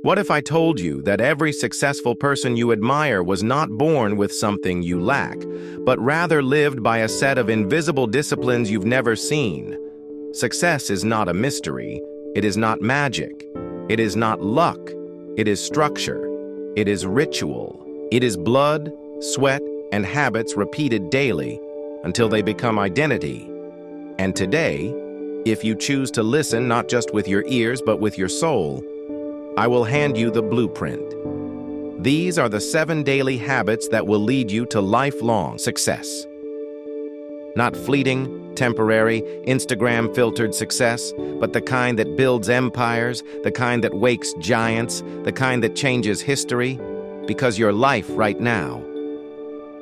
What if I told you that every successful person you admire was not born with something you lack, but rather lived by a set of invisible disciplines you've never seen? Success is not a mystery. It is not magic. It is not luck. It is structure. It is ritual. It is blood, sweat, and habits repeated daily until they become identity. And today, if you choose to listen not just with your ears but with your soul, I will hand you the blueprint. These are the 7 daily habits that will lead you to lifelong success. Not fleeting, temporary, Instagram-filtered success, but the kind that builds empires, the kind that wakes giants, the kind that changes history, because your life right now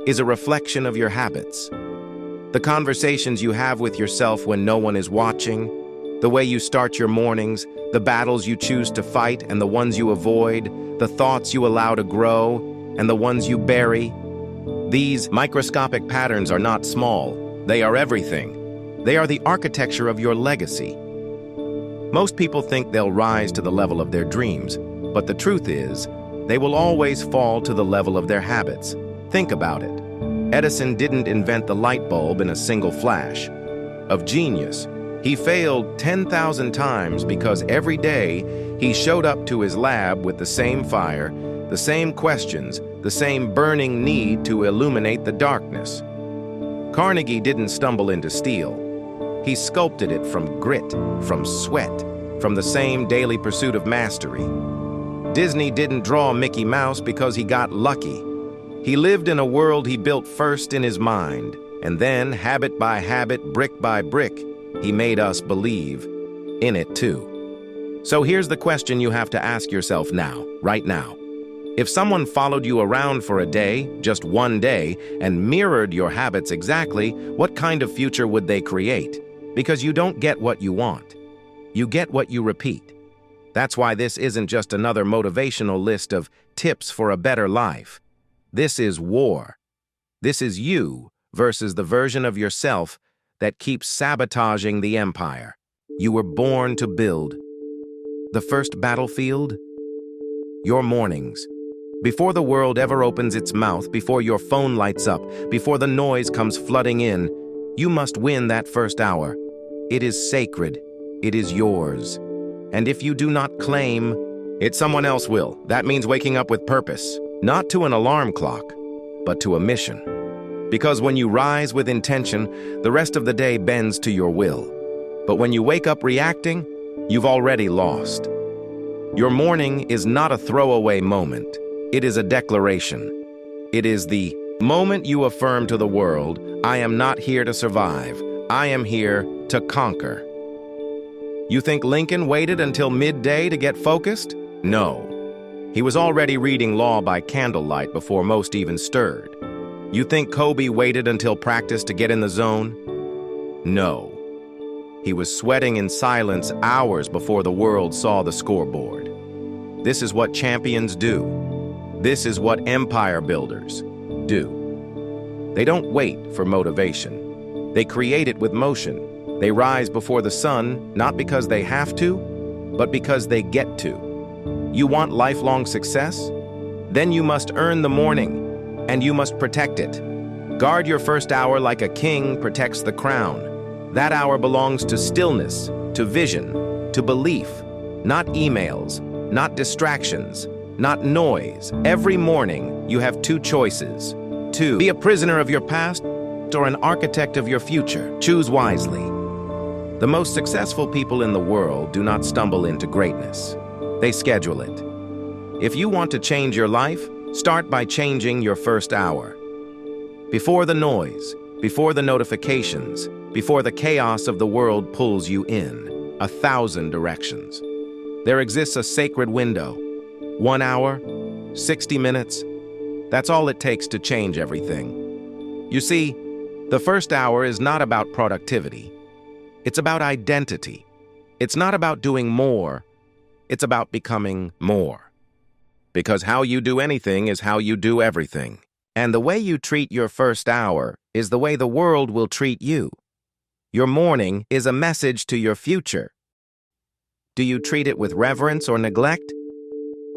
is a reflection of your habits. The conversations you have with yourself when no one is watching, the way you start your mornings, the battles you choose to fight and the ones you avoid, the thoughts you allow to grow and the ones you bury. These microscopic patterns are not small. They are everything. They are the architecture of your legacy. Most people think they'll rise to the level of their dreams, but the truth is, they will always fall to the level of their habits. Think about it. Edison didn't invent the light bulb in a single flash of genius. He failed 10,000 times because every day he showed up to his lab with the same fire, the same questions, the same burning need to illuminate the darkness. Carnegie didn't stumble into steel. He sculpted it from grit, from sweat, from the same daily pursuit of mastery. Disney didn't draw Mickey Mouse because he got lucky. He lived in a world he built first in his mind, and then, habit by habit, brick by brick, he made us believe in it too. So here's the question you have to ask yourself now, right now. If someone followed you around for a day, just one day, and mirrored your habits exactly, what kind of future would they create? Because you don't get what you want. You get what you repeat. That's why this isn't just another motivational list of tips for a better life. This is war. This is you versus the version of yourself that keeps sabotaging the empire you were born to build. The first battlefield? Your mornings. Before the world ever opens its mouth, before your phone lights up, before the noise comes flooding in, you must win that first hour. It is sacred. It is yours. And if you do not claim it, someone else will. That means waking up with purpose, not to an alarm clock, but to a mission. Because when you rise with intention, the rest of the day bends to your will. But when you wake up reacting, you've already lost. Your morning is not a throwaway moment. It is a declaration. It is the moment you affirm to the world, I am not here to survive. I am here to conquer. You think Lincoln waited until midday to get focused? No. He was already reading law by candlelight before most even stirred. You think Kobe waited until practice to get in the zone? No. He was sweating in silence hours before the world saw the scoreboard. This is what champions do. This is what empire builders do. They don't wait for motivation. They create it with motion. They rise before the sun, not because they have to, but because they get to. You want lifelong success? Then you must earn the morning. And you must protect it. Guard your first hour like a king protects the crown. That hour belongs to stillness, to vision, to belief, not emails, not distractions, not noise. Every morning, you have 2 choices. To be a prisoner of your past or an architect of your future. Choose wisely. The most successful people in the world do not stumble into greatness. They schedule it. If you want to change your life, start by changing your first hour. Before the noise, before the notifications, before the chaos of the world pulls you in 1,000 directions. There exists a sacred window. 1 hour, 60 minutes. That's all it takes to change everything. You see, the first hour is not about productivity. It's about identity. It's not about doing more. It's about becoming more. Because how you do anything is how you do everything. And the way you treat your first hour is the way the world will treat you. Your morning is a message to your future. Do you treat it with reverence or neglect?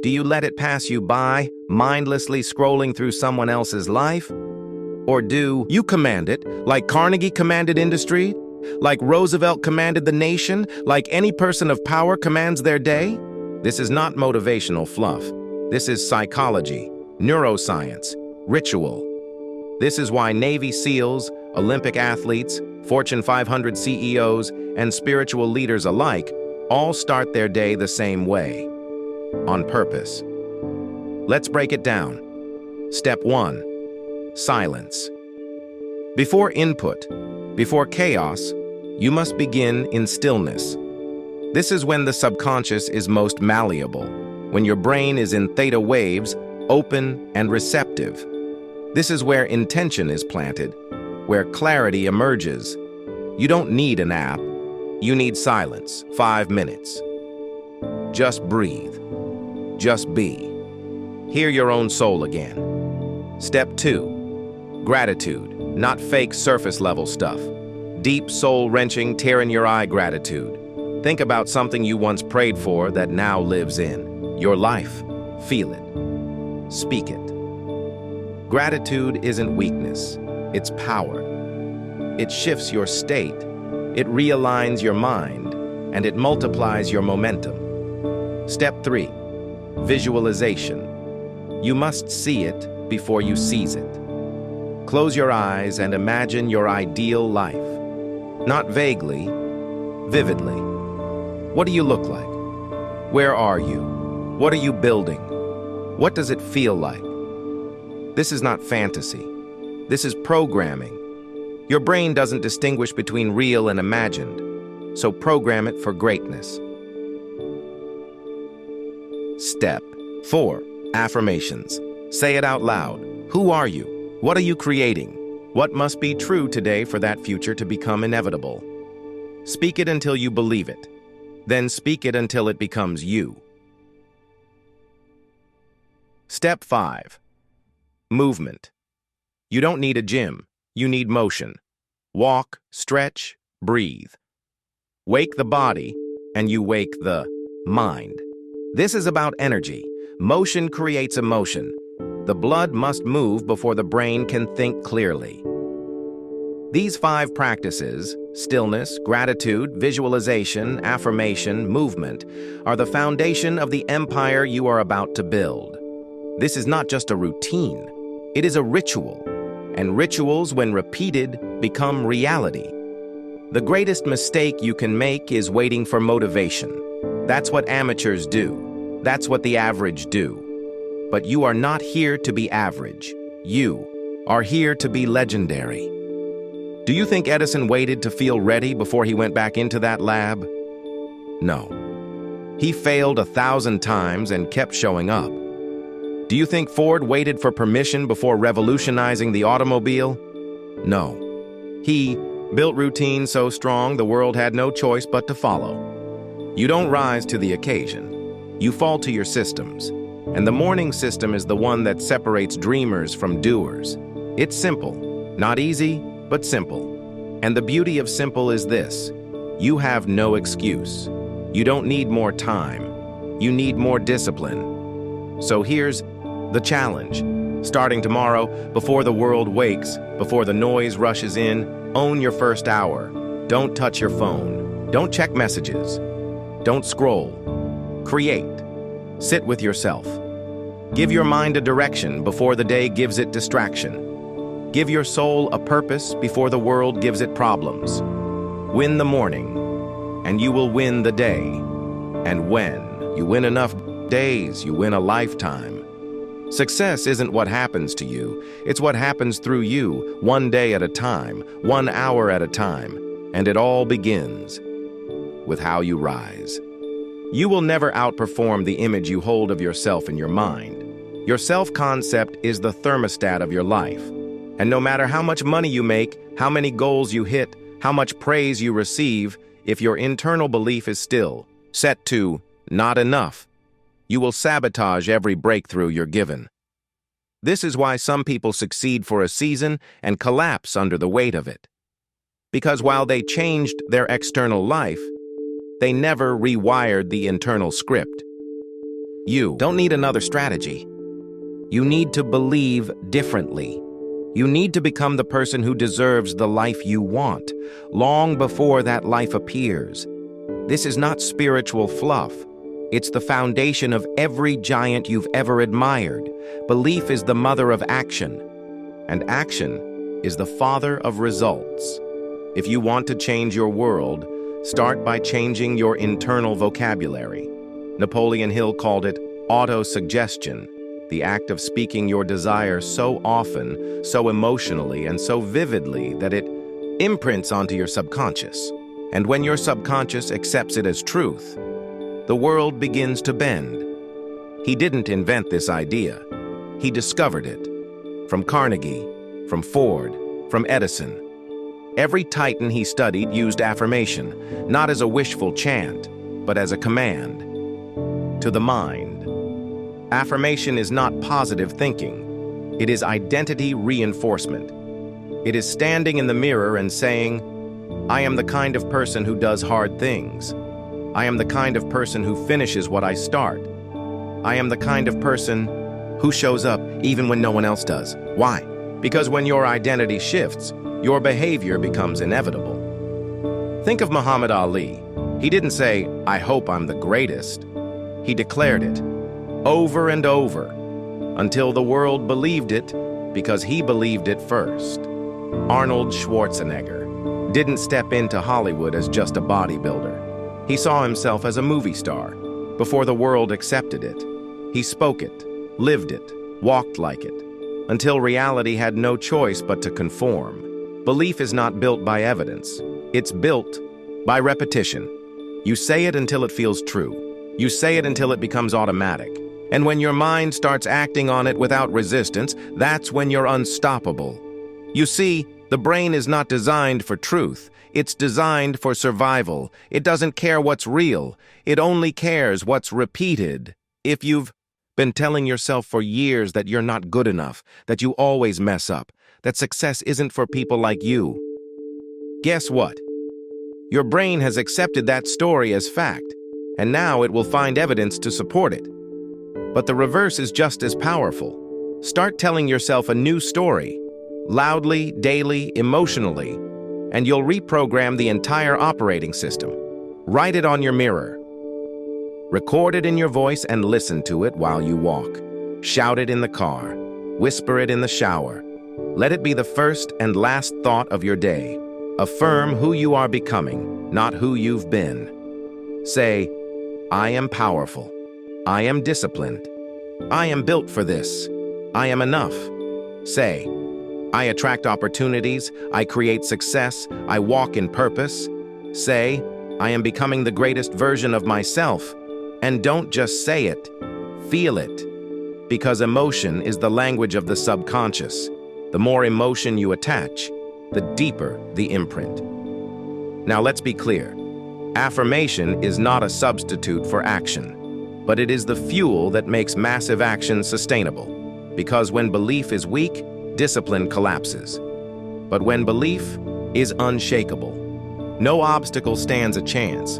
Do you let it pass you by, mindlessly scrolling through someone else's life? Or do you command it, like Carnegie commanded industry, like Roosevelt commanded the nation, like any person of power commands their day? This is not motivational fluff. This is psychology, neuroscience, ritual. This is why Navy SEALs, Olympic athletes, Fortune 500 CEOs, and spiritual leaders alike all start their day the same way, on purpose. Let's break it down. Step 1. Silence. Before input, before chaos, you must begin in stillness. This is when the subconscious is most malleable, when your brain is in theta waves, open and receptive. This is where intention is planted, where clarity emerges. You don't need an app. You need silence. 5 minutes. Just breathe. Just be. Hear your own soul again. Step 2. Gratitude, not fake surface-level stuff. Deep, soul-wrenching, tear-in-your-eye gratitude. Think about something you once prayed for that now lives in your life. Feel it. Speak it. Gratitude isn't weakness, it's power. It shifts your state, it realigns your mind, and it multiplies your momentum. Step 3. Visualization. You must see it before you seize it. Close your eyes and imagine your ideal life. Not vaguely, vividly. What do you look like? Where are you? What are you building? What does it feel like? This is not fantasy. This is programming. Your brain doesn't distinguish between real and imagined, so program it for greatness. Step 4. Affirmations. Say it out loud. Who are you? What are you creating? What must be true today for that future to become inevitable? Speak it until you believe it. Then speak it until it becomes you. Step 5. Movement. You don't need a gym. You need motion. Walk, stretch, breathe. Wake the body, and you wake the mind. This is about energy. Motion creates emotion. The blood must move before the brain can think clearly. These 5 practices, stillness, gratitude, visualization, affirmation, movement, are the foundation of the empire you are about to build. This is not just a routine. It is a ritual, and rituals, when repeated, become reality. The greatest mistake you can make is waiting for motivation. That's what amateurs do. That's what the average do. But you are not here to be average. You are here to be legendary. Do you think Edison waited to feel ready before he went back into that lab? No. He failed 1,000 times and kept showing up. Do you think Ford waited for permission before revolutionizing the automobile? No. He built routines so strong the world had no choice but to follow. You don't rise to the occasion. You fall to your systems. And the morning system is the one that separates dreamers from doers. It's simple. Not easy, but simple. And the beauty of simple is this. You have no excuse. You don't need more time. You need more discipline. So here's the challenge. Starting tomorrow, before the world wakes, before the noise rushes in, own your first hour. Don't touch your phone. Don't check messages. Don't scroll. Create. Sit with yourself. Give your mind a direction before the day gives it distraction. Give your soul a purpose before the world gives it problems. Win the morning, and you will win the day. And when you win enough days, you win a lifetime. Success isn't what happens to you, it's what happens through you, one day at a time, 1 hour at a time, and it all begins with how you rise. You will never outperform the image you hold of yourself in your mind. Your self-concept is the thermostat of your life, and no matter how much money you make, how many goals you hit, how much praise you receive, if your internal belief is still set to not enough, you will sabotage every breakthrough you're given. This is why some people succeed for a season and collapse under the weight of it. Because while they changed their external life, They never rewired the internal script. You don't need another strategy. You need to believe differently. You need to become the person who deserves the life you want, long before that life appears. This is not spiritual fluff. It's the foundation of every giant you've ever admired. Belief is the mother of action, and action is the father of results. If you want to change your world, start by changing your internal vocabulary. Napoleon Hill called it auto-suggestion, the act of speaking your desire so often, so emotionally, and so vividly that it imprints onto your subconscious. And when your subconscious accepts it as truth, the world begins to bend. He didn't invent this idea. He discovered it. From Carnegie, from Ford, from Edison. Every titan he studied used affirmation, not as a wishful chant, but as a command. To the mind. Affirmation is not positive thinking. It is identity reinforcement. It is standing in the mirror and saying, I am the kind of person who does hard things. I am the kind of person who finishes what I start. I am the kind of person who shows up even when no one else does. Why? Because when your identity shifts, your behavior becomes inevitable. Think of Muhammad Ali. He didn't say, I hope I'm the greatest. He declared it over and over until the world believed it because he believed it first. Arnold Schwarzenegger didn't step into Hollywood as just a bodybuilder. He saw himself as a movie star before the world accepted it. He spoke it, lived it, walked like it, until reality had no choice but to conform. Belief is not built by evidence. It's built by repetition. You say it until it feels true. You say it until it becomes automatic. And when your mind starts acting on it without resistance, that's when you're unstoppable. You see, the brain is not designed for truth. It's designed for survival. It doesn't care what's real. It only cares what's repeated. If you've been telling yourself for years that you're not good enough, that you always mess up, that success isn't for people like you, guess what? Your brain has accepted that story as fact, and now it will find evidence to support it. But the reverse is just as powerful. Start telling yourself a new story, loudly, daily, emotionally, and you'll reprogram the entire operating system. Write it on your mirror. Record it in your voice and listen to it while you walk. Shout it in the car. Whisper it in the shower. Let it be the first and last thought of your day. Affirm who you are becoming, not who you've been. Say, I am powerful. I am disciplined. I am built for this. I am enough. Say, I attract opportunities. I create success. I walk in purpose. Say, I am becoming the greatest version of myself. And don't just say it, feel it. Because emotion is the language of the subconscious. The more emotion you attach, the deeper the imprint. Now let's be clear. Affirmation is not a substitute for action, but it is the fuel that makes massive action sustainable. Because when belief is weak, discipline collapses. But when belief is unshakable, no obstacle stands a chance.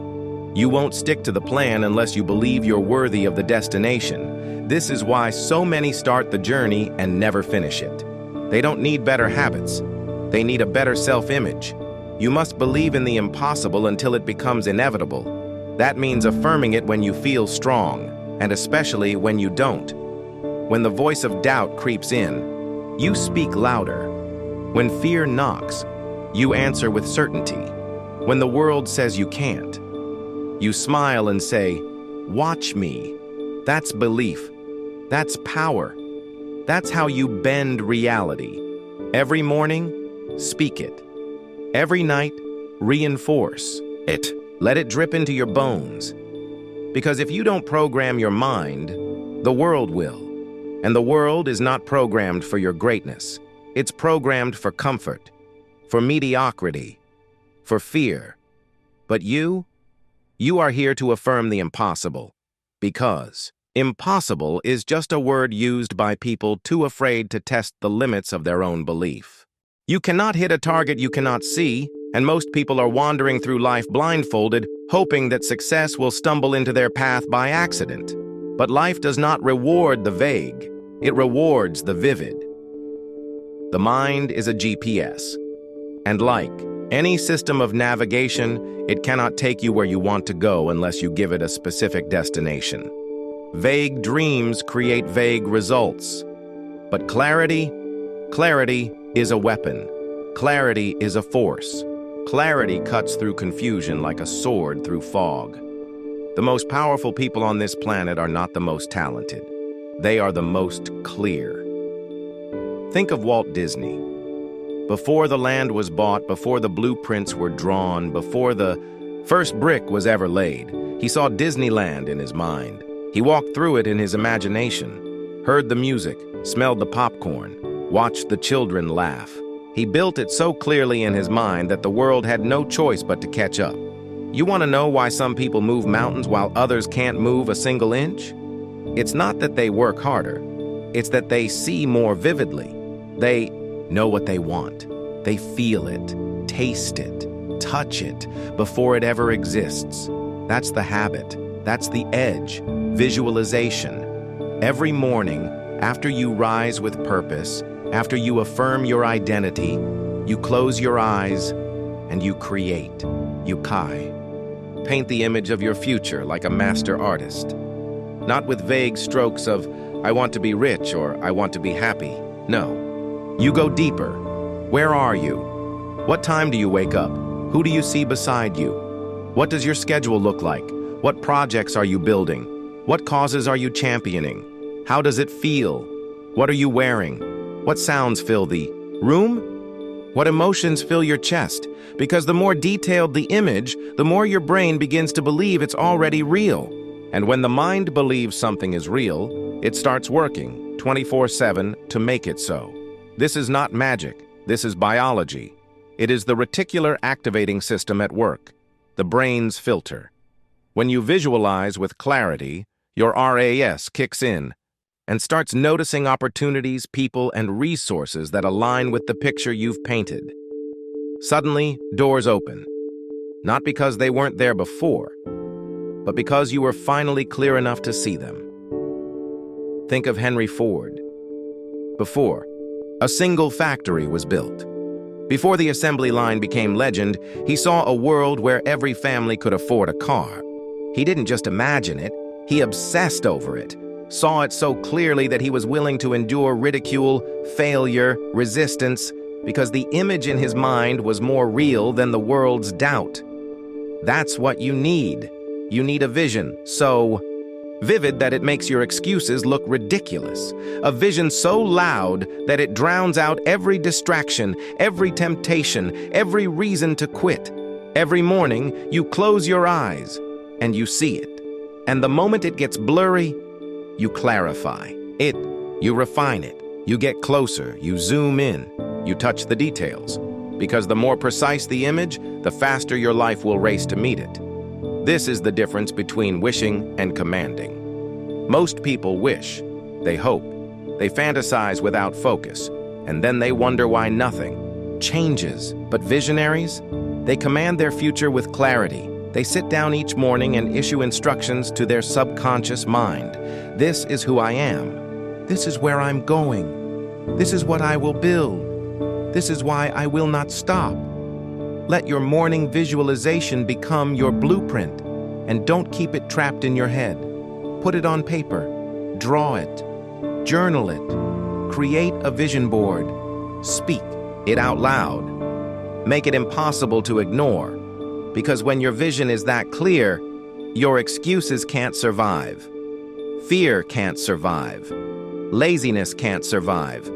You won't stick to the plan unless you believe you're worthy of the destination. This is why so many start the journey and never finish it. They don't need better habits. They need a better self-image. You must believe in the impossible until it becomes inevitable. That means affirming it when you feel strong, and especially when you don't. When the voice of doubt creeps in, you speak louder. When fear knocks, you answer with certainty. When the world says you can't, you smile and say, watch me. That's belief. That's power. That's how you bend reality. Every morning, speak it. Every night, reinforce it. Let it drip into your bones. Because if you don't program your mind, the world will. And the world is not programmed for your greatness. It's programmed for comfort, for mediocrity, for fear. But you are here to affirm the impossible. Because impossible is just a word used by people too afraid to test the limits of their own belief. You cannot hit a target you cannot see. And most people are wandering through life blindfolded, hoping that success will stumble into their path by accident. But life does not reward the vague, it rewards the vivid. The mind is a GPS, and like any system of navigation, it cannot take you where you want to go unless you give it a specific destination. Vague dreams create vague results. But clarity is a weapon. Clarity is a force. Clarity cuts through confusion like a sword through fog. The most powerful people on this planet are not the most talented. They are the most clear. Think of Walt Disney. Before the land was bought, before the blueprints were drawn, before the first brick was ever laid, he saw Disneyland in his mind. He walked through it in his imagination, heard the music, smelled the popcorn, watched the children laugh. He built it so clearly in his mind that the world had no choice but to catch up. You want to know why some people move mountains while others can't move a single inch? It's not that they work harder. It's that they see more vividly. They know what they want. They feel it, taste it, touch it before it ever exists. That's the habit. That's the edge. Visualization. Every morning, after you rise with purpose, after you affirm your identity, you close your eyes and you create. You kai. Paint the image of your future like a master artist. Not with vague strokes of, I want to be rich or I want to be happy. No. You go deeper. Where are you? What time do you wake up? Who do you see beside you? What does your schedule look like? What projects are you building? What causes are you championing? How does it feel? What are you wearing? What sounds fill the room? What emotions fill your chest? Because the more detailed the image, the more your brain begins to believe it's already real. And when the mind believes something is real, it starts working 24/7 to make it so. This is not magic. This is biology. It is the reticular activating system at work, the brain's filter. When you visualize with clarity, your RAS kicks in and starts noticing opportunities, people, and resources that align with the picture you've painted. Suddenly, doors open. Not because they weren't there before, but because you were finally clear enough to see them. Think of Henry Ford. Before, a single factory was built. Before the assembly line became legend, he saw a world where every family could afford a car. He didn't just imagine it, he obsessed over it, saw it so clearly that he was willing to endure ridicule, failure, resistance, because the image in his mind was more real than the world's doubt. That's what you need. You need a vision so vivid that it makes your excuses look ridiculous. A vision so loud that it drowns out every distraction, every temptation, every reason to quit. Every morning, you close your eyes and you see it. And the moment it gets blurry, you clarify it, you refine it, you get closer, you zoom in, you touch the details. Because the more precise the image, the faster your life will race to meet it. This is the difference between wishing and commanding. Most people wish, they hope, they fantasize without focus, and then they wonder why nothing changes. But visionaries, they command their future with clarity. They sit down each morning and issue instructions to their subconscious mind. This is who I am. This is where I'm going. This is what I will build. This is why I will not stop. Let your morning visualization become your blueprint, and don't keep it trapped in your head. Put it on paper, draw it, journal it, create a vision board, speak it out loud. Make it impossible to ignore, because when your vision is that clear, your excuses can't survive. Fear can't survive. Laziness can't survive.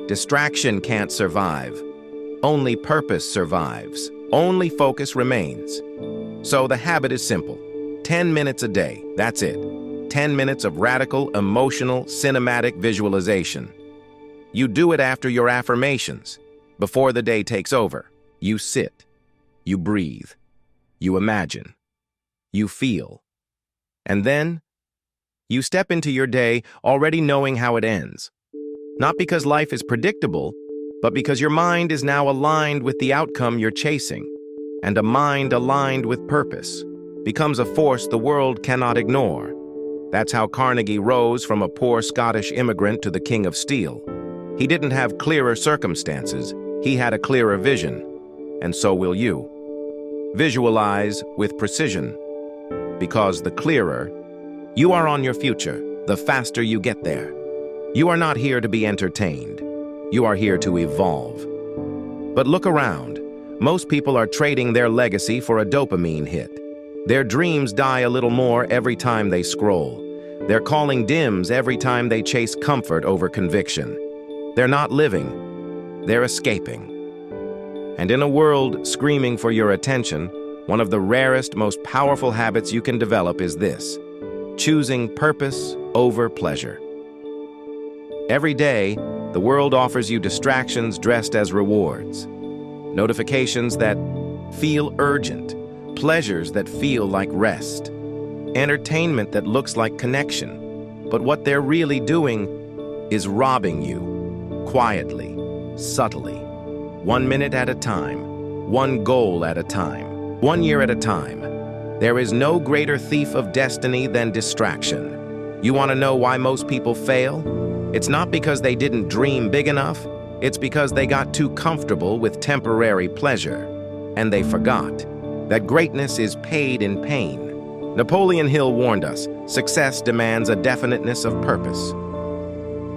Distraction can't survive. Only purpose survives. Only focus remains. So the habit is simple. 10 minutes a day, that's it. 10 minutes of radical, emotional, cinematic visualization. You do it after your affirmations. Before the day takes over, you sit, you breathe, you imagine, you feel. And then, you step into your day already knowing how it ends. Not because life is predictable, but because your mind is now aligned with the outcome you're chasing. and a mind aligned with purpose becomes a force the world cannot ignore. That's how Carnegie rose from a poor Scottish immigrant to the King of Steel. He didn't have clearer circumstances, he had a clearer vision. And so will you. Visualize with precision, because the clearer you are on your future, the faster you get there. You are not here to be entertained. You are here to evolve. But look around. Most people are trading their legacy for a dopamine hit. Their dreams die a little more every time they scroll. They're calling dims every time they chase comfort over conviction. They're not living. They're escaping. And in a world screaming for your attention, one of the rarest, most powerful habits you can develop is this: choosing purpose over pleasure. Every day, the world offers you distractions dressed as rewards. Notifications that feel urgent, pleasures that feel like rest, entertainment that looks like connection. But what they're really doing is robbing you, quietly, subtly, 1 minute at a time, one goal at a time, 1 year at a time. There is no greater thief of destiny than distraction. You want to know why most people fail? It's not because they didn't dream big enough. It's because they got too comfortable with temporary pleasure. And they forgot that greatness is paid in pain. Napoleon Hill warned us, success demands a definiteness of purpose.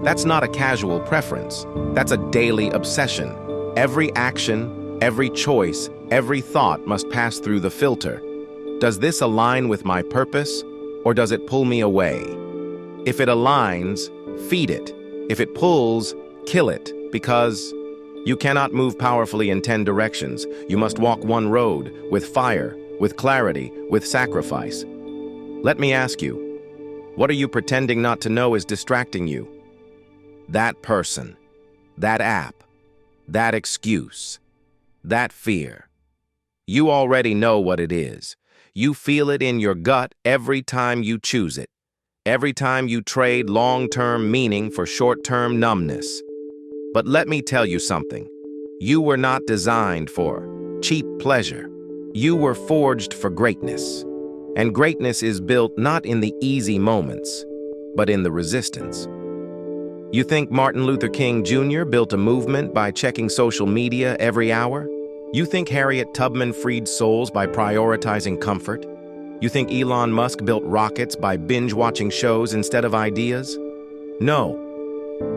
That's not a casual preference. That's a daily obsession. Every action, every choice, every thought must pass through the filter. Does this align with my purpose, or does it pull me away? If it aligns, feed it. If it pulls, kill it, because you cannot move powerfully in 10 directions. You must walk one road, with fire, with clarity, with sacrifice. Let me ask you, what are you pretending not to know is distracting you? That person, that app, that excuse, that fear. You already know what it is. You feel it in your gut every time you choose it, every time you trade long-term meaning for short-term numbness. But let me tell you something. You were not designed for cheap pleasure. You were forged for greatness. And greatness is built not in the easy moments, but in the resistance. You think Martin Luther King Jr. built a movement by checking social media every hour? You think Harriet Tubman freed souls by prioritizing comfort? You think Elon Musk built rockets by binge-watching shows instead of ideas? No.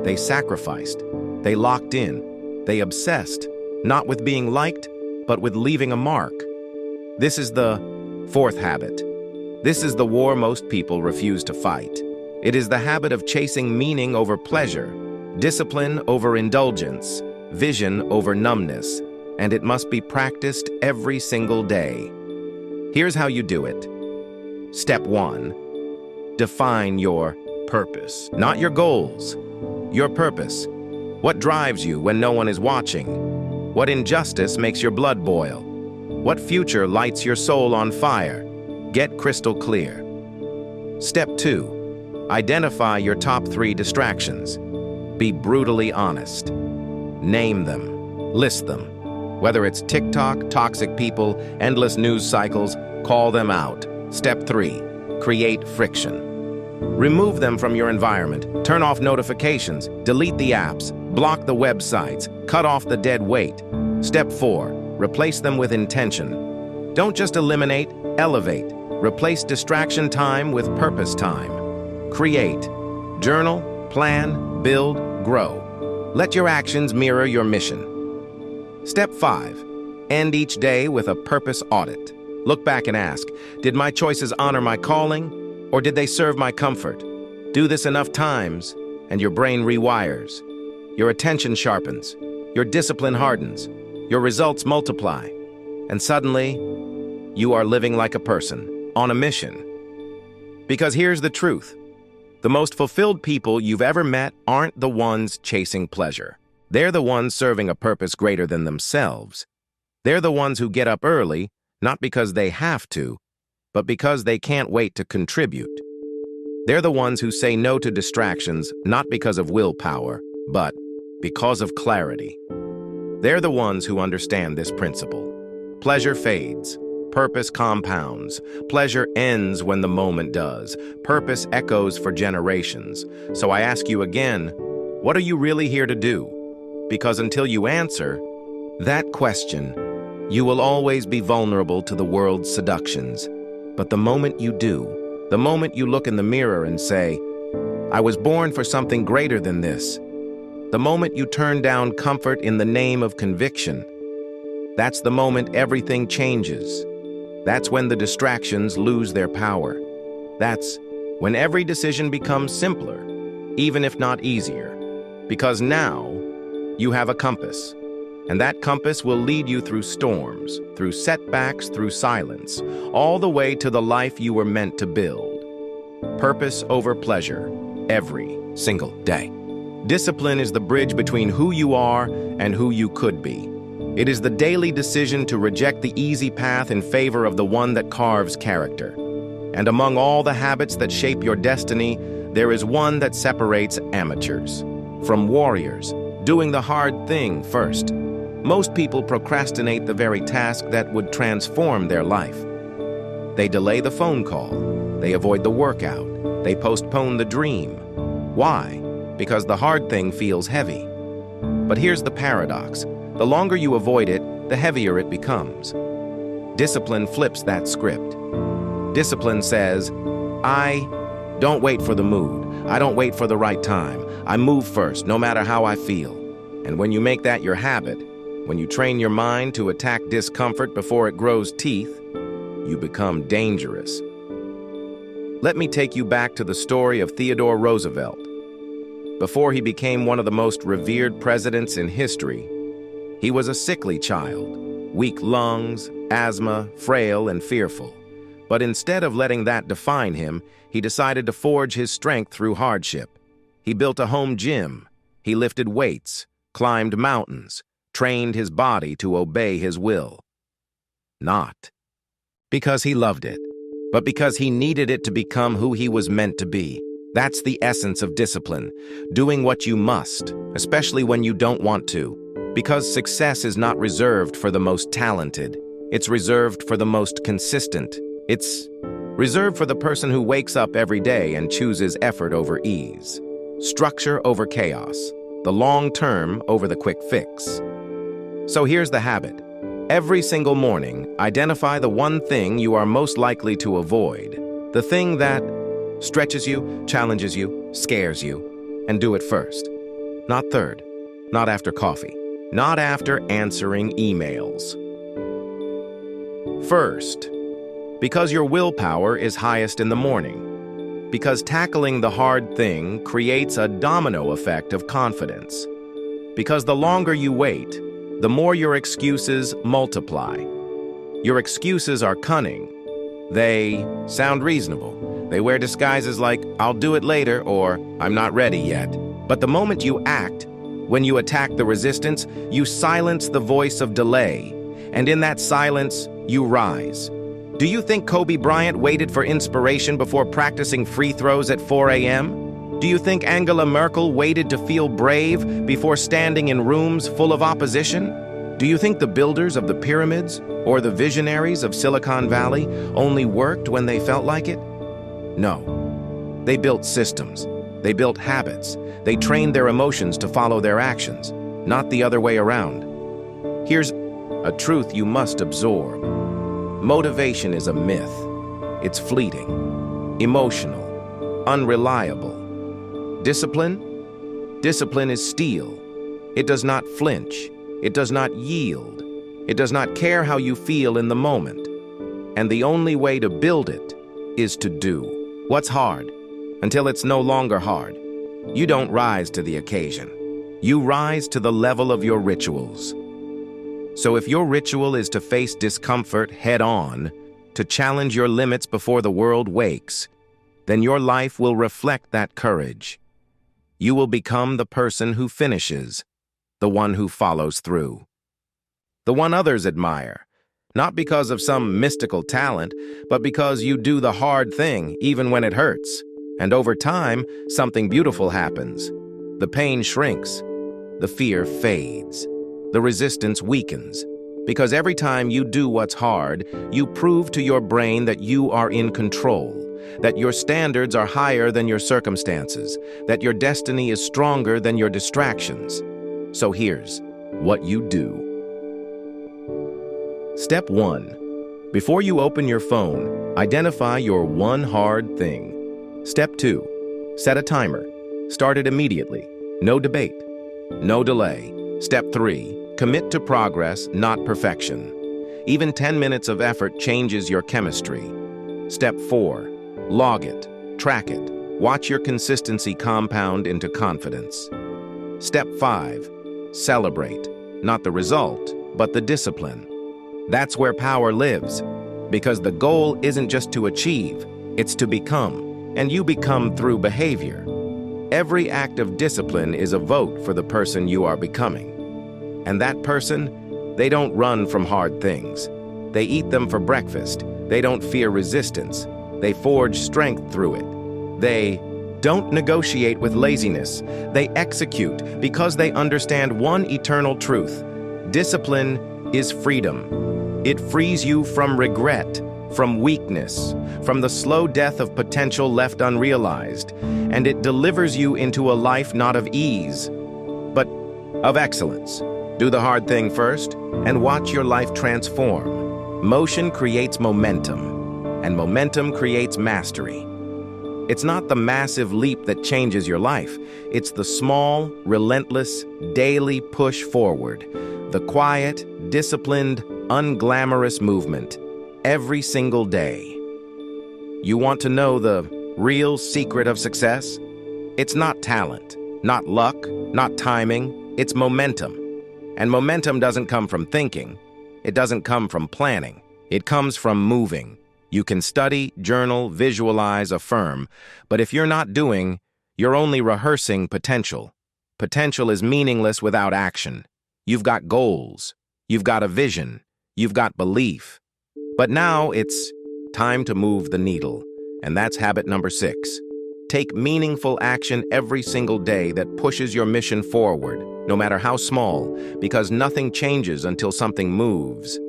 They sacrificed. They locked in. They obsessed, not with being liked, but with leaving a mark. This is the fourth habit. This is the war most people refuse to fight. It is the habit of chasing meaning over pleasure, discipline over indulgence, vision over numbness, and it must be practiced every single day. Here's how you do it. Step 1. Define your purpose. Not your goals. Your purpose. What drives you when no one is watching? What injustice makes your blood boil? What future lights your soul on fire? Get crystal clear. Step 2. Identify your top 3 distractions. Be brutally honest. Name them. List them. Whether it's TikTok, toxic people, endless news cycles, call them out. Step 3. Create friction. Remove them from your environment. Turn off notifications. Delete the apps. Block the websites. Cut off the dead weight. Step 4. Replace them with intention. Don't just eliminate, elevate. Replace distraction time with purpose time. Create. Journal, plan, build, grow. Let your actions mirror your mission. Step 5. End each day with a purpose audit. Look back and ask, did my choices honor my calling, or did they serve my comfort? Do this enough times, and your brain rewires. Your attention sharpens. Your discipline hardens. Your results multiply. And suddenly, you are living like a person, on a mission. Because here's the truth. The most fulfilled people you've ever met aren't the ones chasing pleasure. They're the ones serving a purpose greater than themselves. They're the ones who get up early, not because they have to, but because they can't wait to contribute. They're the ones who say no to distractions, not because of willpower, but because of clarity. They're the ones who understand this principle. Pleasure fades. Purpose compounds. Pleasure ends when the moment does. Purpose echoes for generations. So I ask you again, what are you really here to do? Because until you answer that question, you will always be vulnerable to the world's seductions. But the moment you do, the moment you look in the mirror and say, I was born for something greater than this, the moment you turn down comfort in the name of conviction, that's the moment everything changes. That's when the distractions lose their power. That's when every decision becomes simpler, even if not easier. Because now, you have a compass. And that compass will lead you through storms, through setbacks, through silence, all the way to the life you were meant to build. Purpose over pleasure, every single day. Discipline is the bridge between who you are and who you could be. It is the daily decision to reject the easy path in favor of the one that carves character. And among all the habits that shape your destiny, there is one that separates amateurs from warriors, doing the hard thing first. Most people procrastinate the very task that would transform their life. They delay the phone call. They avoid the workout. They postpone the dream. Why? Because the hard thing feels heavy. But here's the paradox. The longer you avoid it, the heavier it becomes. Discipline flips that script. Discipline says, I don't wait for the mood. I don't wait for the right time. I move first, no matter how I feel. And when you make that your habit, when you train your mind to attack discomfort before it grows teeth, you become dangerous. Let me take you back to the story of Theodore Roosevelt. Before he became one of the most revered presidents in history, he was a sickly child, weak lungs, asthma, frail and fearful. But instead of letting that define him, he decided to forge his strength through hardship. He built a home gym. He lifted weights, climbed mountains, trained his body to obey his will. Not because he loved it, but because he needed it to become who he was meant to be. That's the essence of discipline, doing what you must, especially when you don't want to. Because success is not reserved for the most talented. It's reserved for the most consistent. It's reserved for the person who wakes up every day and chooses effort over ease, structure over chaos, the long term over the quick fix. So here's the habit. Every single morning, identify the one thing you are most likely to avoid, the thing that stretches you, challenges you, scares you, and do it first. Not third, not after coffee, not after answering emails. First, because your willpower is highest in the morning. Because tackling the hard thing creates a domino effect of confidence. Because the longer you wait, the more your excuses multiply. Your excuses are cunning. They sound reasonable. They wear disguises like, I'll do it later, or I'm not ready yet. But the moment you act, when you attack the resistance, you silence the voice of delay. And in that silence, you rise. Do you think Kobe Bryant waited for inspiration before practicing free throws at 4 a.m.? Do you think Angela Merkel waited to feel brave before standing in rooms full of opposition? Do you think the builders of the pyramids or the visionaries of Silicon Valley only worked when they felt like it? No. They built systems. They built habits. They trained their emotions to follow their actions, not the other way around. Here's a truth you must absorb. Motivation is a myth. It's fleeting, emotional, unreliable. Discipline? Discipline is steel. It does not flinch. It does not yield. It does not care how you feel in the moment. And the only way to build it is to do what's hard until it's no longer hard. You don't rise to the occasion. You rise to the level of your rituals. So if your ritual is to face discomfort head-on, to challenge your limits before the world wakes, then your life will reflect that courage. You will become the person who finishes, the one who follows through. The one others admire, not because of some mystical talent, but because you do the hard thing even when it hurts. And over time, something beautiful happens. The pain shrinks. The fear fades. The resistance weakens. Because every time you do what's hard, you prove to your brain that you are in control, that your standards are higher than your circumstances, that your destiny is stronger than your distractions. So here's what you do. Step 1. Before you open your phone, identify your one hard thing. Step 2. Set a timer. Start it immediately. No debate. No delay. Step 3. Commit to progress, not perfection. Even 10 minutes of effort changes your chemistry. Step 4. Log it. Track it. Watch your consistency compound into confidence. Step 5. Celebrate. Not the result, but the discipline. That's where power lives. Because the goal isn't just to achieve, it's to become. And you become through behavior. Every act of discipline is a vote for the person you are becoming. And that person, they don't run from hard things. They eat them for breakfast. They don't fear resistance. They forge strength through it. They don't negotiate with laziness. They execute because they understand one eternal truth. Discipline is freedom. It frees you from regret, from weakness, from the slow death of potential left unrealized, and it delivers you into a life not of ease, but of excellence. Do the hard thing first, and watch your life transform. Motion creates momentum, and momentum creates mastery. It's not the massive leap that changes your life. It's the small, relentless, daily push forward. The quiet, disciplined, unglamorous movement. Every single day. You want to know the real secret of success? It's not talent, not luck, not timing. It's momentum. And momentum doesn't come from thinking. It doesn't come from planning. It comes from moving. You can study, journal, visualize, affirm, but if you're not doing, you're only rehearsing potential. Potential is meaningless without action. You've got goals. You've got a vision. You've got belief. But now it's time to move the needle, and that's habit number 6. Take meaningful action every single day that pushes your mission forward, no matter how small, because nothing changes until something moves.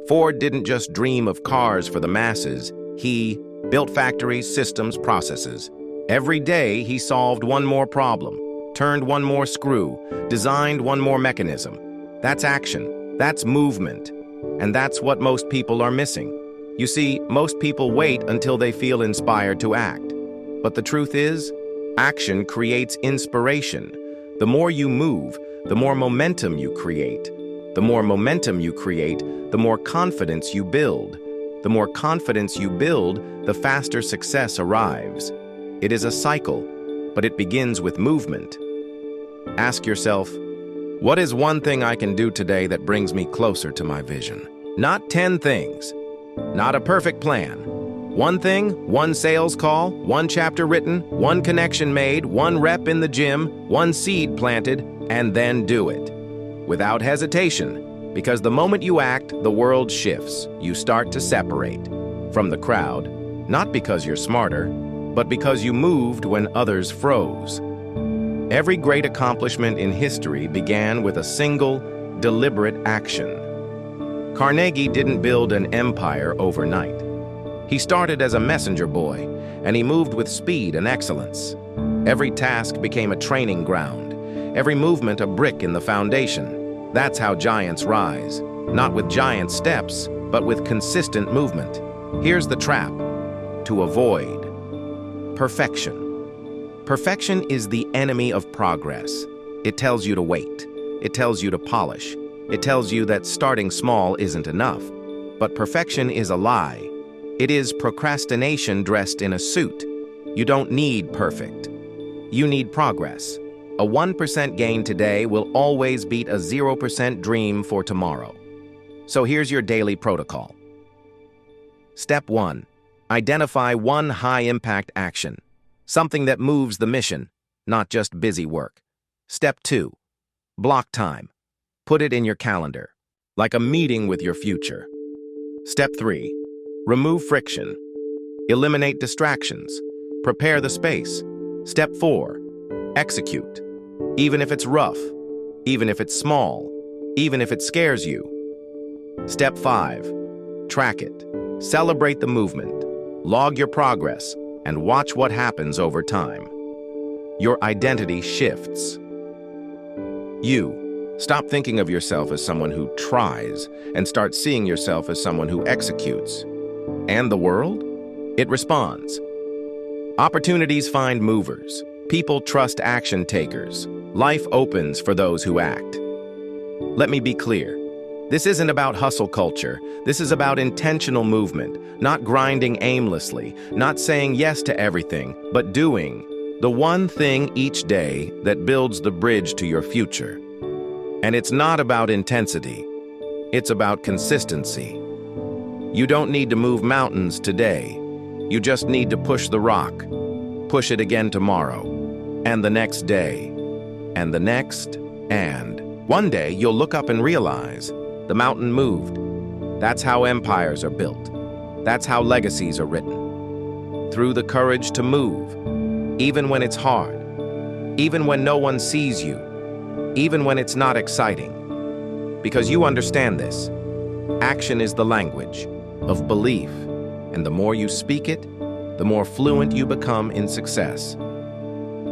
Ford didn't just dream of cars for the masses. He built factories, systems, processes. Every day he solved one more problem, turned one more screw, designed one more mechanism. That's action. That's movement. And that's what most people are missing. You see, most people wait until they feel inspired to act. But the truth is, action creates inspiration. The more you move, the more momentum you create. The more momentum you create, the more confidence you build. The more confidence you build, the faster success arrives. It is a cycle, but it begins with movement. Ask yourself, what is one thing I can do today that brings me closer to my vision? Not 10 things, not a perfect plan. One thing, one sales call, one chapter written, one connection made, one rep in the gym, one seed planted, and then do it. Without hesitation, because the moment you act, the world shifts. You start to separate from the crowd, not because you're smarter, but because you moved when others froze. Every great accomplishment in history began with a single, deliberate action. Carnegie didn't build an empire overnight. He started as a messenger boy, and he moved with speed and excellence. Every task became a training ground, every movement a brick in the foundation. That's how giants rise, not with giant steps, but with consistent movement. Here's the trap to avoid: perfection. Perfection is the enemy of progress. It tells you to wait. It tells you to polish. It tells you that starting small isn't enough. But perfection is a lie. It is procrastination dressed in a suit. You don't need perfect. You need progress. A 1% gain today will always beat a 0% dream for tomorrow. So here's your daily protocol. Step 1. Identify one high-impact action. Something that moves the mission, not just busy work. Step 2. Block time. Put it in your calendar, like a meeting with your future. Step 3. Remove friction. Eliminate distractions. Prepare the space. Step 4. Execute. Even if it's rough, even if it's small, even if it scares you. Step 5. Track it. Celebrate the movement. Log your progress and watch what happens over time. Your identity shifts. You stop thinking of yourself as someone who tries and start seeing yourself as someone who executes. And the world? It responds. Opportunities find movers. People trust action takers. Life opens for those who act. Let me be clear. This isn't about hustle culture. This is about intentional movement, not grinding aimlessly, not saying yes to everything, but doing the one thing each day that builds the bridge to your future. And it's not about intensity. It's about consistency. You don't need to move mountains today. You just need to push the rock. Push it again tomorrow, and the next day, and the next, and one day you'll look up and realize the mountain moved. That's how empires are built. That's how legacies are written. Through the courage to move, even when it's hard, even when no one sees you, even when it's not exciting. Because you understand this. Action is the language of belief, and the more you speak it, the more fluent you become in success.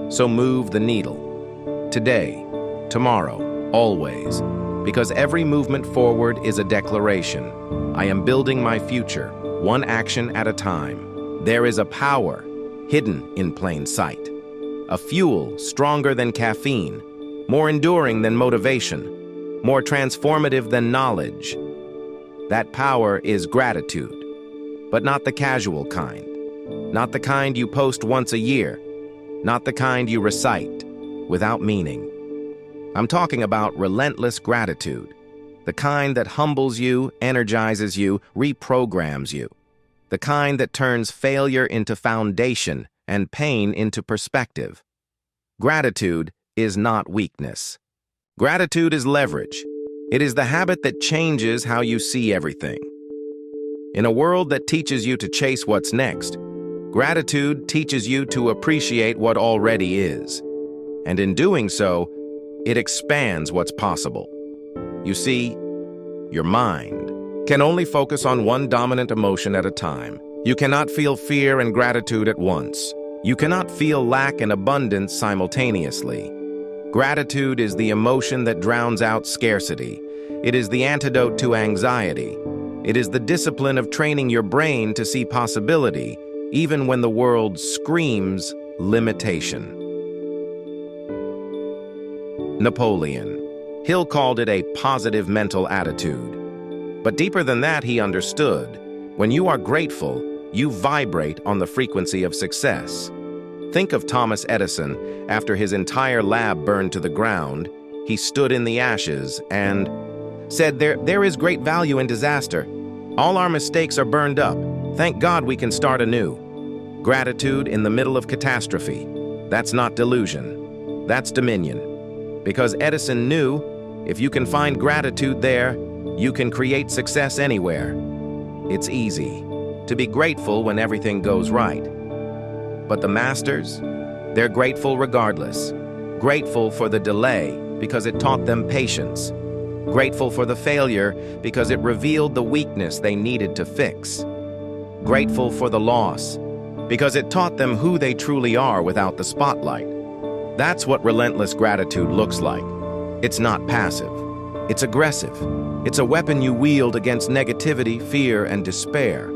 So move the needle. Today, tomorrow, always. Because every movement forward is a declaration. I am building my future, one action at a time. There is a power hidden in plain sight. A fuel stronger than caffeine, more enduring than motivation, more transformative than knowledge. That power is gratitude, but not the casual kind. Not the kind you post once a year. Not the kind you recite without meaning. I'm talking about relentless gratitude, the kind that humbles you, energizes you, reprograms you, the kind that turns failure into foundation and pain into perspective. Gratitude is not weakness. Gratitude is leverage. It is the habit that changes how you see everything. In a world that teaches you to chase what's next, gratitude teaches you to appreciate what already is. And in doing so, it expands what's possible. You see, your mind can only focus on one dominant emotion at a time. You cannot feel fear and gratitude at once. You cannot feel lack and abundance simultaneously. Gratitude is the emotion that drowns out scarcity. It is the antidote to anxiety. It is the discipline of training your brain to see possibility, even when the world screams limitation. Napoleon Hill called it a positive mental attitude. But deeper than that, he understood, when you are grateful, you vibrate on the frequency of success. Think of Thomas Edison. After his entire lab burned to the ground, he stood in the ashes and said, there is great value in disaster. All our mistakes are burned up. Thank God we can start anew. Gratitude in the middle of catastrophe. That's not delusion. That's dominion. Because Edison knew, if you can find gratitude there, you can create success anywhere. It's easy to be grateful when everything goes right. But the masters, they're grateful regardless. Grateful for the delay because it taught them patience. Grateful for the failure because it revealed the weakness they needed to fix. Grateful for the loss because it taught them who they truly are without the spotlight. That's what relentless gratitude looks like. It's not passive. It's aggressive. It's a weapon you wield against negativity, fear, and despair.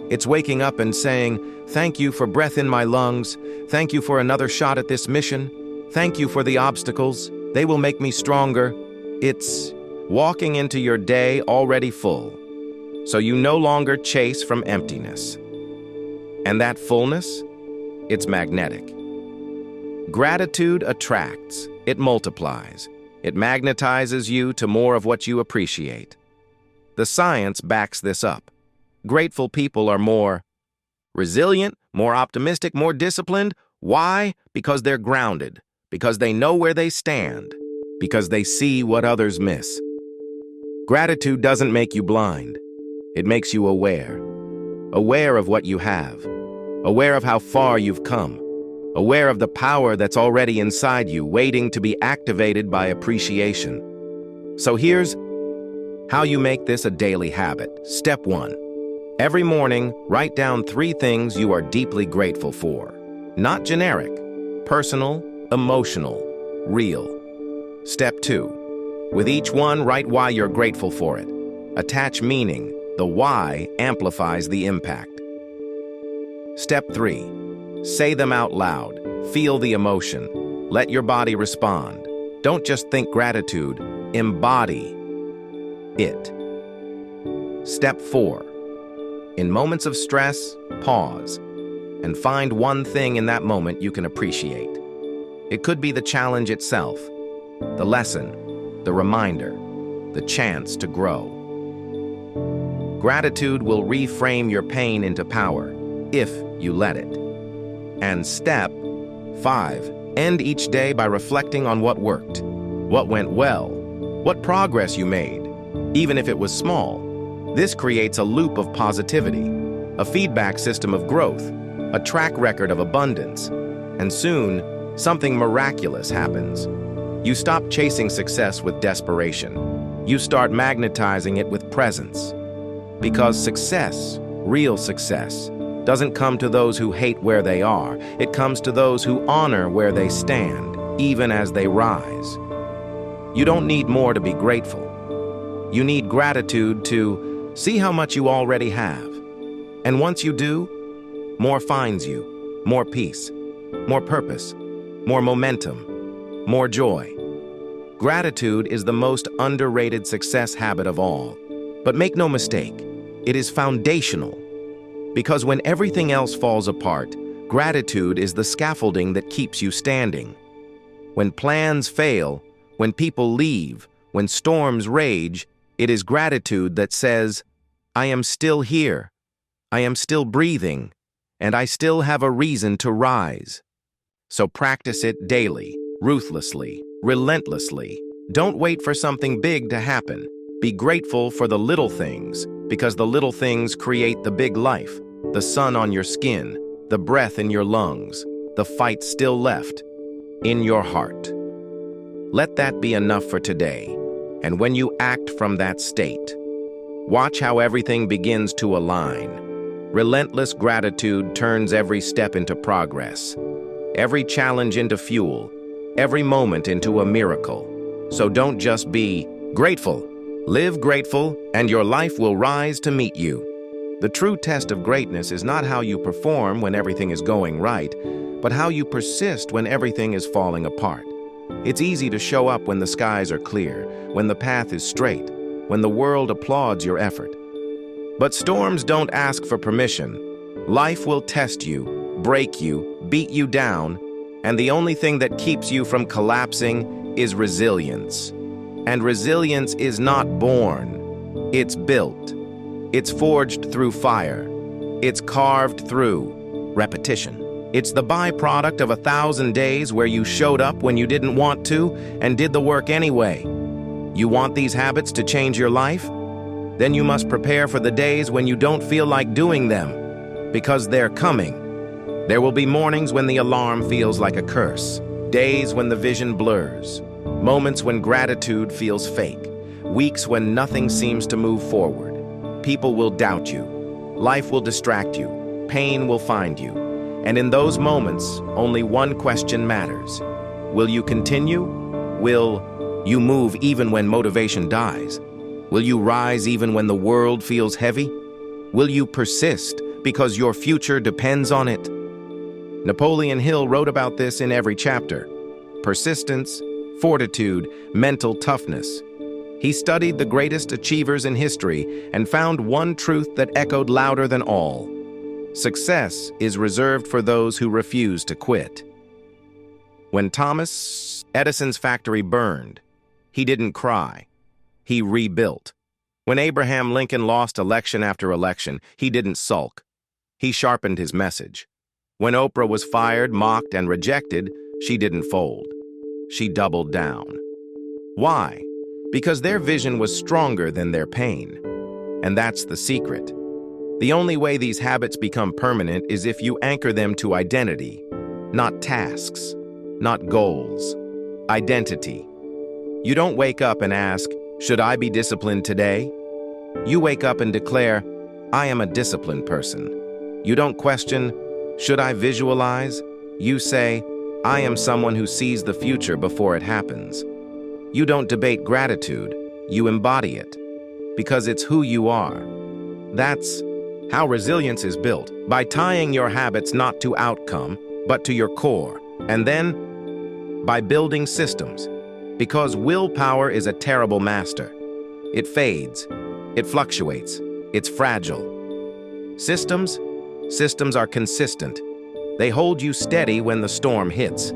It's waking up and saying, thank you for breath in my lungs. Thank you for another shot at this mission. Thank you for the obstacles. They will make me stronger. It's walking into your day already full, so you no longer chase from emptiness. And that fullness, it's magnetic. Gratitude attracts, it multiplies, it magnetizes you to more of what you appreciate. The science backs this up. Grateful people are more resilient, more optimistic, more disciplined. Why? Because they're grounded, because they know where they stand, because they see what others miss. Gratitude doesn't make you blind. It makes you aware. Aware of what you have. Aware of how far you've come. Aware of the power that's already inside you, waiting to be activated by appreciation. So here's How you make this a daily habit. Step 1. Every morning, write down 3 things you are deeply grateful for. Not generic, personal, emotional, real. Step 2. With each one, write why you're grateful for it. Attach meaning. The why amplifies the impact. Step 3. Say them out loud. Feel the emotion. Let your body respond. Don't just think gratitude, embody it. Step 4. In moments of stress, pause and find one thing in that moment you can appreciate. It could be the challenge itself, the lesson, the reminder, the chance to grow. Gratitude will reframe your pain into power if you let it. And step 5. End each day by reflecting on what worked, what went well, what progress you made, even if it was small. This creates a loop of positivity, a feedback system of growth, a track record of abundance, and soon, something miraculous happens. You stop chasing success with desperation. You start magnetizing it with presence. Because success, real success, doesn't come to those who hate where they are. It comes to those who honor where they stand, even as they rise. You don't need more to be grateful. You need gratitude to see how much you already have. And once you do, more finds you, more peace, more purpose, more momentum, more joy. Gratitude is the most underrated success habit of all. But make no mistake, it is foundational. Because when everything else falls apart, gratitude is the scaffolding that keeps you standing. When plans fail, when people leave, when storms rage, it is gratitude that says, I am still here, I am still breathing, and I still have a reason to rise. So practice it daily, ruthlessly, relentlessly. Don't wait for something big to happen. Be grateful for the little things, because the little things create the big life. The sun on your skin, the breath in your lungs, the fight still left in your heart. Let that be enough for today. And when you act from that state, watch how everything begins to align. Relentless gratitude turns every step into progress, every challenge into fuel, every moment into a miracle. So don't just be grateful. Live grateful, and your life will rise to meet you. The true test of greatness is not how you perform when everything is going right, but how you persist when everything is falling apart. It's easy to show up when the skies are clear, when the path is straight, when the world applauds your effort. But storms don't ask for permission. Life will test you, break you, beat you down, and the only thing that keeps you from collapsing is resilience. And resilience is not born, it's built. It's forged through fire. It's carved through repetition. It's the byproduct of 1,000 days where you showed up when you didn't want to and did the work anyway. You want these habits to change your life? Then you must prepare for the days when you don't feel like doing them, because they're coming. There will be mornings when the alarm feels like a curse, days when the vision blurs, moments when gratitude feels fake, weeks when nothing seems to move forward. People will doubt you, life will distract you, pain will find you, and in those moments, only one question matters. Will you continue? Will you move even when motivation dies? Will you rise even when the world feels heavy? Will you persist because your future depends on it? Napoleon Hill wrote about this in every chapter. Persistence, fortitude, mental toughness. He studied the greatest achievers in history and found one truth that echoed louder than all. Success is reserved for those who refuse to quit. When Thomas Edison's factory burned, he didn't cry. He rebuilt. When Abraham Lincoln lost election after election, he didn't sulk. He sharpened his message. When Oprah was fired, mocked, and rejected, she didn't fold. She doubled down. Why? Because their vision was stronger than their pain. And that's the secret. The only way these habits become permanent is if you anchor them to identity, not tasks, not goals. Identity. You don't wake up and ask, Should I be disciplined today? You wake up and declare, I am a disciplined person. You don't question, should I visualize? You say, I am someone who sees the future before it happens. You don't debate gratitude, you embody it, because it's who you are. That's how resilience is built, by tying your habits not to outcome, but to your core, and then by building systems, because willpower is a terrible master. It fades, it fluctuates, it's fragile. Systems are consistent. They hold you steady when the storm hits.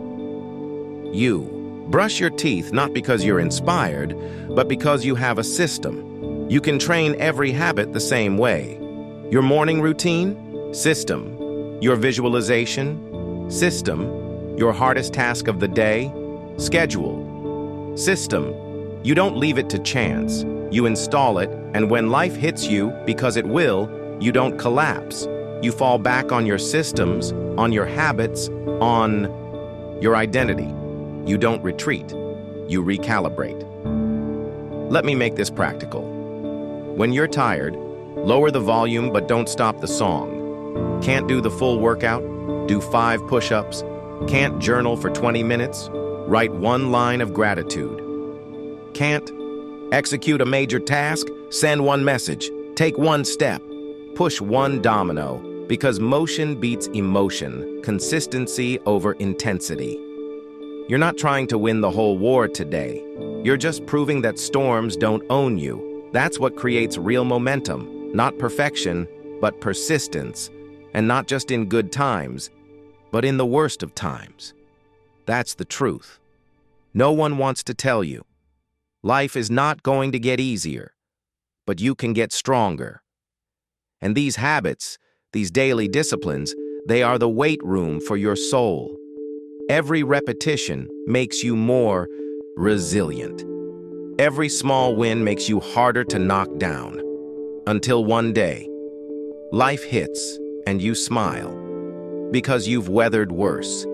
You brush your teeth not because you're inspired, but because you have a system. You can train every habit the same way. Your morning routine? System. Your visualization? System. Your hardest task of the day? Schedule. System. You don't leave it to chance. You install it, and when life hits you, because it will, you don't collapse. You fall back on your systems, on your habits, on your identity. You don't retreat. You recalibrate. Let me make this practical. When you're tired, lower the volume but don't stop the song. Can't do the full workout? Do 5 push-ups. Can't journal for 20 minutes? Write 1 line of gratitude. Can't execute a major task? Send 1 message. Take 1 step. Push 1 domino, because motion beats emotion, consistency over intensity. You're not trying to win the whole war today. You're just proving that storms don't own you. That's what creates real momentum, not perfection, but persistence, and not just in good times, but in the worst of times. That's the truth. No one wants to tell you. Life is not going to get easier, but you can get stronger. And these habits, these daily disciplines, they are the weight room for your soul. Every repetition makes you more resilient. Every small win makes you harder to knock down. Until one day, life hits and you smile. Because you've weathered worse.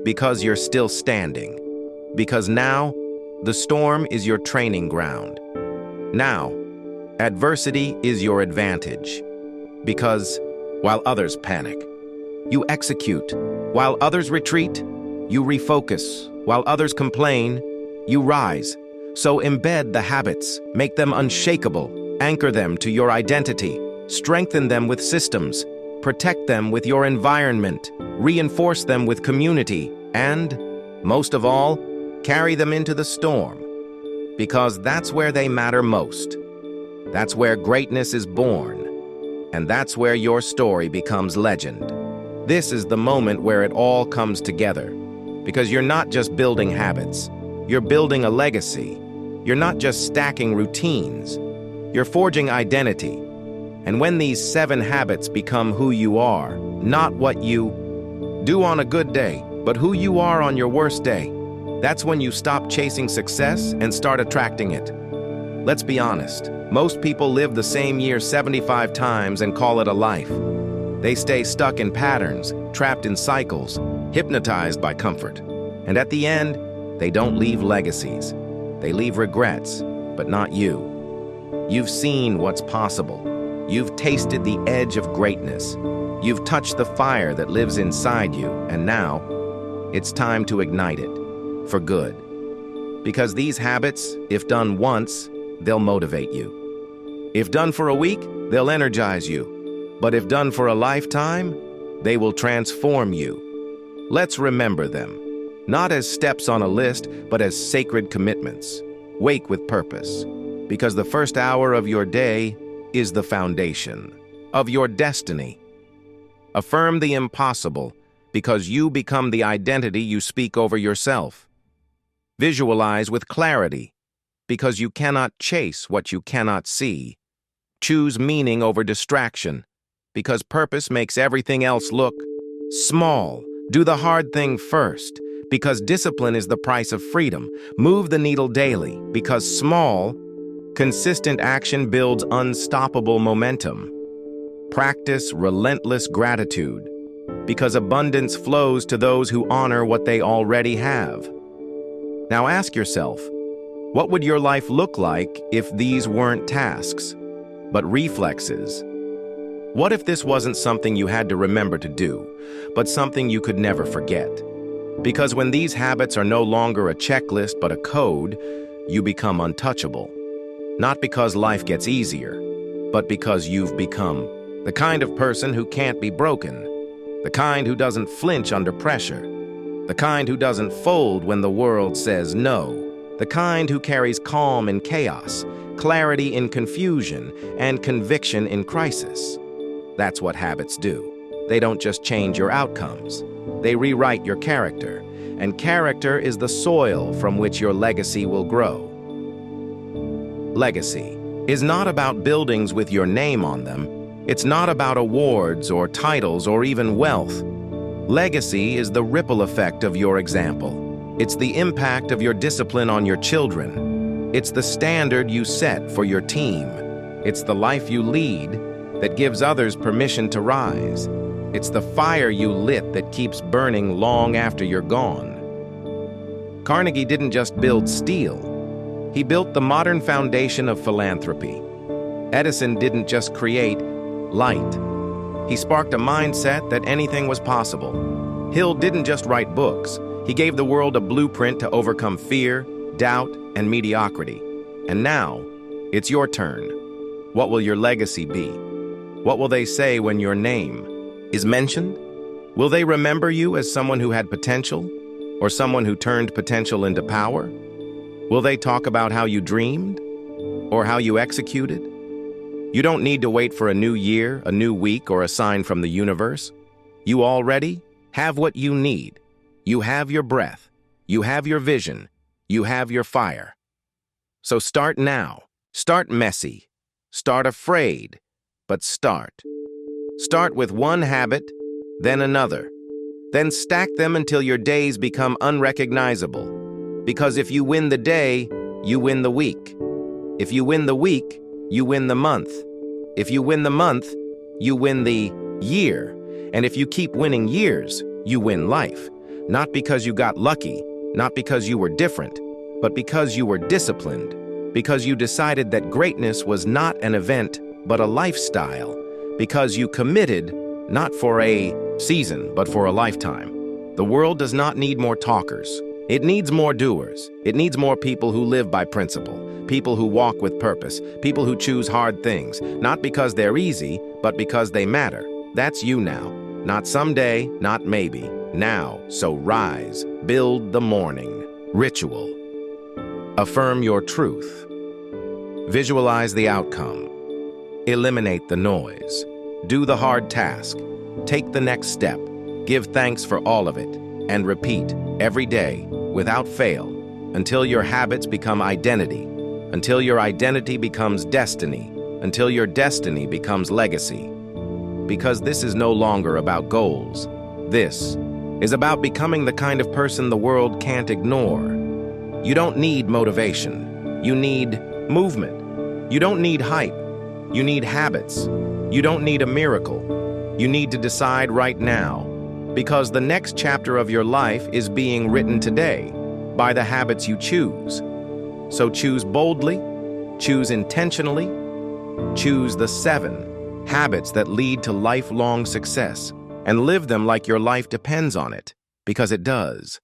Because you're still standing. Because now, the storm is your training ground. Now, adversity is your advantage. Because while others panic, you execute. While others retreat, you refocus. While others complain, you rise. So embed the habits, make them unshakable, anchor them to your identity, strengthen them with systems, protect them with your environment, reinforce them with community, and, most of all, carry them into the storm. Because that's where they matter most. That's where greatness is born. And that's where your story becomes legend. This is the moment where it all comes together. Because you're not just building habits. You're building a legacy. You're not just stacking routines. You're forging identity. And when these 7 habits become who you are, not what you do on a good day, but who you are on your worst day, that's when you stop chasing success and start attracting it. Let's be honest. Most people live the same year 75 times and call it a life. They stay stuck in patterns, trapped in cycles, hypnotized by comfort. And at the end, they don't leave legacies. They leave regrets, but not you. You've seen what's possible. You've tasted the edge of greatness. You've touched the fire that lives inside you, and now, it's time to ignite it, for good. Because these habits, if done once, they'll motivate you. If done for a week, they'll energize you. But if done for a lifetime, they will transform you. Let's remember them, not as steps on a list, but as sacred commitments. Wake with purpose, because the first hour of your day is the foundation of your destiny. Affirm the impossible, because you become the identity you speak over yourself. Visualize with clarity, because you cannot chase what you cannot see. Choose meaning over distraction, because purpose makes everything else look small. Do the hard thing first, because discipline is the price of freedom. Move the needle daily, because small, consistent action builds unstoppable momentum. Practice relentless gratitude, because abundance flows to those who honor what they already have. Now ask yourself, What would your life look like if these weren't tasks, but reflexes? What if this wasn't something you had to remember to do, but something you could never forget? Because when these habits are no longer a checklist but a code, you become untouchable. Not because life gets easier, but because you've become the kind of person who can't be broken, the kind who doesn't flinch under pressure, the kind who doesn't fold when the world says no, the kind who carries calm in chaos, clarity in confusion, and conviction in crisis. That's what habits do. They don't just change your outcomes. They rewrite your character, and character is the soil from which your legacy will grow. Legacy is not about buildings with your name on them. It's not about awards or titles or even wealth. Legacy is the ripple effect of your example. It's the impact of your discipline on your children. It's the standard you set for your team. It's the life you lead that gives others permission to rise. It's the fire you lit that keeps burning long after you're gone. Carnegie didn't just build steel. He built the modern foundation of philanthropy. Edison didn't just create light. He sparked a mindset that anything was possible. Hill didn't just write books. He gave the world a blueprint to overcome fear, doubt, and mediocrity. And now, it's your turn. What will your legacy be? What will they say when your name is mentioned? Will they remember you as someone who had potential, or someone who turned potential into power? Will they talk about how you dreamed, or how you executed? You don't need to wait for a new year, a new week, or a sign from the universe. You already have what you need. You have your breath. You have your vision. You have your fire. So start now. Start messy. Start afraid, but start. Start with one habit, then another. Then stack them until your days become unrecognizable. Because if you win the day, you win the week. If you win the week, you win the month. If you win the month, you win the year. And if you keep winning years, you win life. Not because you got lucky, not because you were different, but because you were disciplined. Because you decided that greatness was not an event, but a lifestyle. Because you committed, not for a season, but for a lifetime. The world does not need more talkers. It needs more doers. It needs more people who live by principle, people who walk with purpose, people who choose hard things, not because they're easy, but because they matter. That's you now. Not someday, not maybe. Now, so rise. Build the morning. Ritual. Affirm your truth. Visualize the outcome. Eliminate the noise. Do the hard task. Take the next step. Give thanks for all of it. And repeat every day, without fail, until your habits become identity, until your identity becomes destiny, until your destiny becomes legacy. Because this is no longer about goals. This is about becoming the kind of person the world can't ignore. You don't need motivation. You need movement. You don't need hype. You need habits. You don't need a miracle. You need to decide right now. Because the next chapter of your life is being written today by the habits you choose. So choose boldly, choose intentionally, choose the 7 habits that lead to lifelong success, and live them like your life depends on it, because it does.